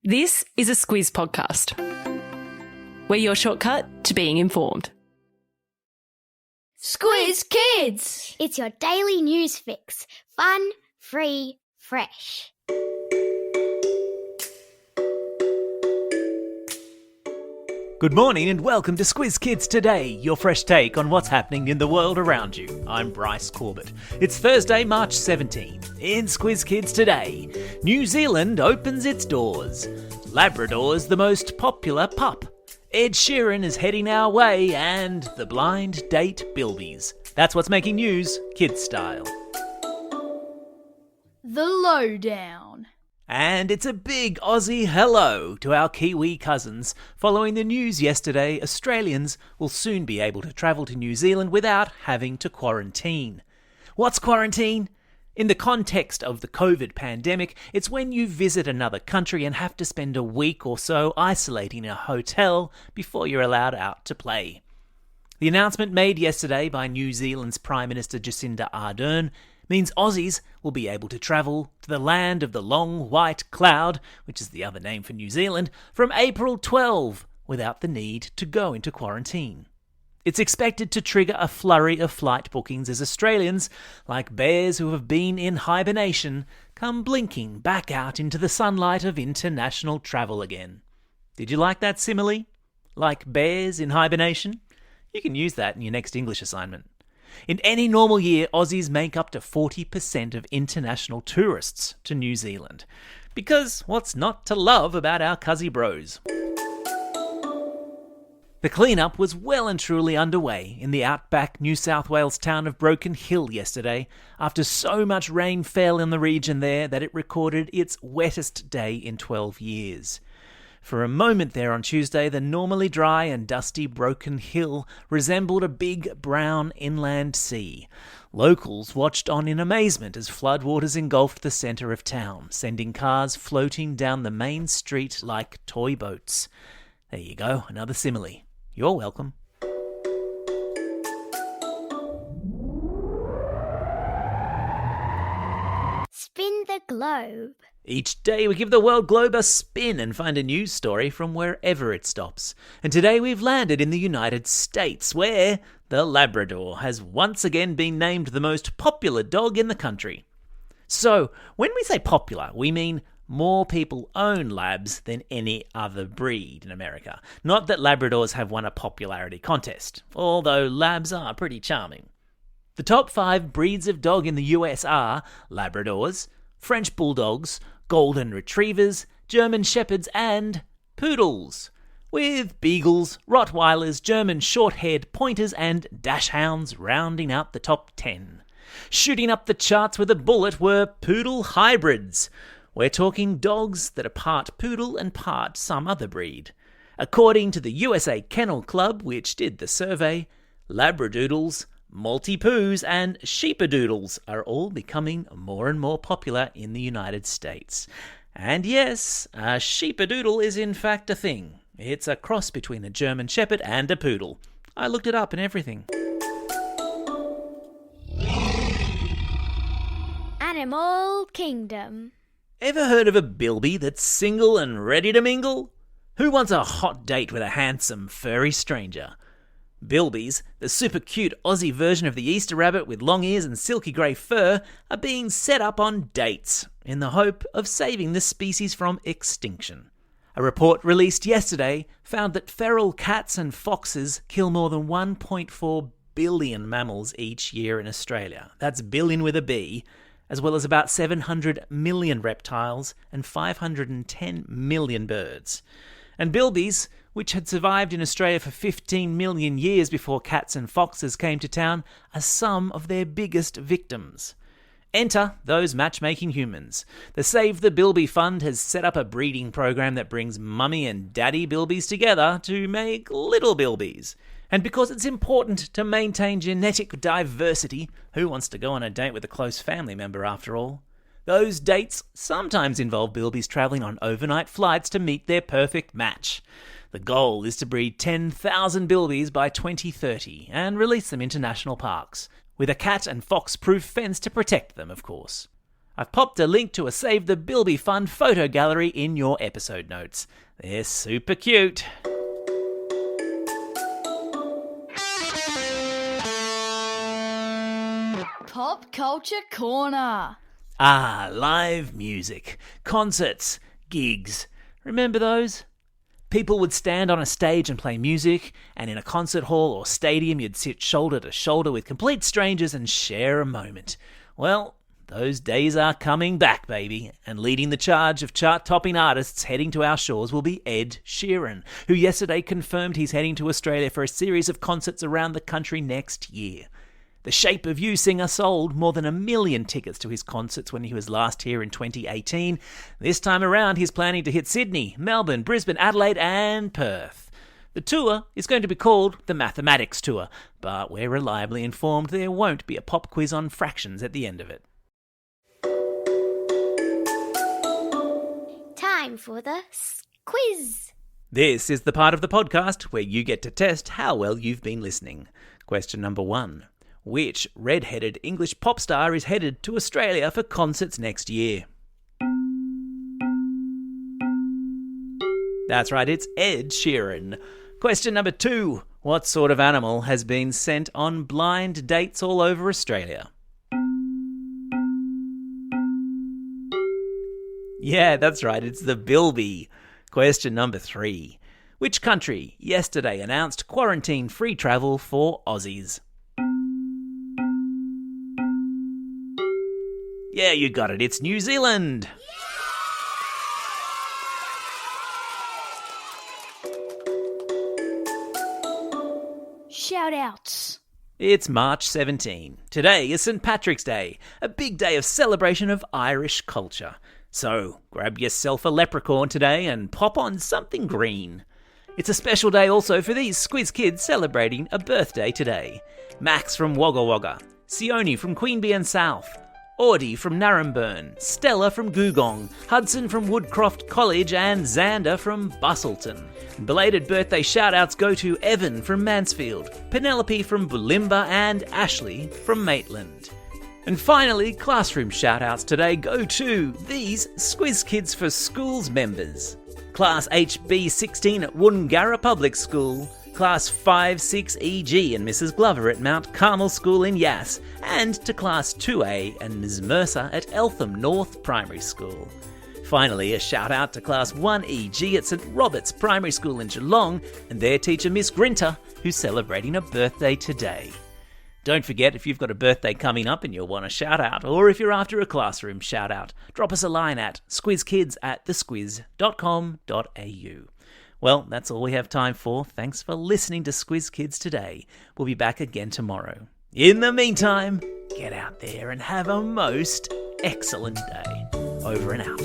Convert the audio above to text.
This is a Squiz podcast. We're your shortcut to being informed. Squiz Kids! It's your daily news fix. Fun, free, fresh. Good morning and welcome to Squiz Kids Today, your fresh take on what's happening in the world around you. I'm Bryce Corbett. It's Thursday, March 17. In Squiz Kids Today, New Zealand opens its doors. Labradors the most popular pup. Ed Sheeran is heading our way and the blind date bilbies. That's what's making news, kids style. The lowdown. And it's a big Aussie hello to our Kiwi cousins. Following the news yesterday, Australians will soon be able to travel to New Zealand without having to quarantine. What's quarantine? In the context of the COVID pandemic, it's when you visit another country and have to spend a week or so isolating in a hotel before you're allowed out to play. The announcement made yesterday by New Zealand's Prime Minister Jacinda Ardern means Aussies will be able to travel to the land of the long white cloud, which is the other name for New Zealand, from April 12 without the need to go into quarantine. It's expected to trigger a flurry of flight bookings as Australians, like bears who have been in hibernation, come blinking back out into the sunlight of international travel again. Did you like that simile? Like bears in hibernation? You can use that in your next English assignment. In any normal year, Aussies make up to 40% of international tourists to New Zealand. Because what's not to love about our cuzzy bros? The clean-up was well and truly underway in the outback New South Wales town of Broken Hill yesterday, after so much rain fell in the region there that it recorded its wettest day in 12 years. For a moment there on Tuesday, the normally dry and dusty Broken Hill resembled a big brown inland sea. Locals watched on in amazement as floodwaters engulfed the centre of town, sending cars floating down the main street like toy boats. There you go, another simile. You're welcome. Spin the globe. Each day we give the world globe a spin and find a news story from wherever it stops. And today we've landed in the United States, where the Labrador has once again been named the most popular dog in the country. So, when we say popular, we mean more people own Labs than any other breed in America. Not that Labradors have won a popularity contest, although Labs are pretty charming. The top 5 breeds of dog in the US are Labradors, French Bulldogs, Golden Retrievers, German Shepherds and Poodles, with Beagles, Rottweilers, German Short-Haired Pointers and Dachshunds rounding out the top 10. Shooting up the charts with a bullet were Poodle hybrids. We're talking dogs that are part poodle and part some other breed. According to the USA Kennel Club, which did the survey, Labradoodles, Maltipoos and Sheepadoodles are all becoming more and more popular in the United States. And yes, a Sheepadoodle is in fact a thing. It's a cross between a German Shepherd and a Poodle. I looked it up and everything. Animal Kingdom. Ever heard of a bilby that's single and ready to mingle? Who wants a hot date with a handsome, furry stranger? Bilbies, the super cute Aussie version of the Easter rabbit with long ears and silky grey fur, are being set up on dates in the hope of saving the species from extinction. A report released yesterday found that feral cats and foxes kill more than 1.4 billion mammals each year in Australia. That's billion with a B, as well as about 700 million reptiles and 510 million birds. And bilbies, which had survived in Australia for 15 million years before cats and foxes came to town, are some of their biggest victims. Enter those matchmaking humans. The Save the Bilby Fund has set up a breeding program that brings mummy and daddy bilbies together to make little bilbies. And because it's important to maintain genetic diversity, who wants to go on a date with a close family member after all? Those dates sometimes involve bilbies travelling on overnight flights to meet their perfect match. The goal is to breed 10,000 bilbies by 2030 and release them into national parks, with a cat and fox-proof fence to protect them, of course. I've popped a link to a Save the Bilby Fund photo gallery in your episode notes. They're super cute. Pop Culture Corner. Ah, live music, concerts, gigs. Remember those? People would stand on a stage and play music, and in a concert hall or stadium you'd sit shoulder to shoulder with complete strangers and share a moment. Well, those days are coming back, baby, and leading the charge of chart-topping artists heading to our shores will be Ed Sheeran, who yesterday confirmed he's heading to Australia for a series of concerts around the country next year. The Shape of You singer sold more than 1 million tickets to his concerts when he was last here in 2018. This time around, he's planning to hit Sydney, Melbourne, Brisbane, Adelaide and Perth. The tour is going to be called the Mathematics Tour, but we're reliably informed there won't be a pop quiz on fractions at the end of it. Time for the Squiz. This is the part of the podcast where you get to test how well you've been listening. Question number 1. Which red-headed English pop star is headed to Australia for concerts next year? That's right, it's Ed Sheeran. Question number 2. What sort of animal has been sent on blind dates all over Australia? Yeah, that's right, it's the bilby. Question number 3. Which country yesterday announced quarantine-free travel for Aussies? Yeah, you got it. It's New Zealand. Shout-outs. It's March 17. Today is St. Patrick's Day, a big day of celebration of Irish culture. So, grab yourself a leprechaun today and pop on something green. It's a special day also for these Squiz Kids celebrating a birthday today. Max from Wagga Wagga, Sione from Queanbeyan and South, Audie from Naremburn, Stella from Googong, Hudson from Woodcroft College and Xander from Bustleton. Belated birthday shout-outs go to Evan from Mansfield, Penelope from Bulimba and Ashley from Maitland. And finally, classroom shout-outs today go to these Squiz Kids for Schools members. Class HB16 at Woongarra Public School, Class 56EG and Mrs. Glover at Mount Carmel School in Yass, and to Class 2A and Ms. Mercer at Eltham North Primary School. Finally, a shout out to Class 1EG at St Robert's Primary School in Geelong and their teacher Miss Grinter, who's celebrating a birthday today. Don't forget, if you've got a birthday coming up and you'll want a shout out, or if you're after a classroom shout out, drop us a line at squizkids@thesquiz.com.au. Well, that's all we have time for. Thanks for listening to Squiz Kids today. We'll be back again tomorrow. In the meantime, get out there and have a most excellent day. Over and out.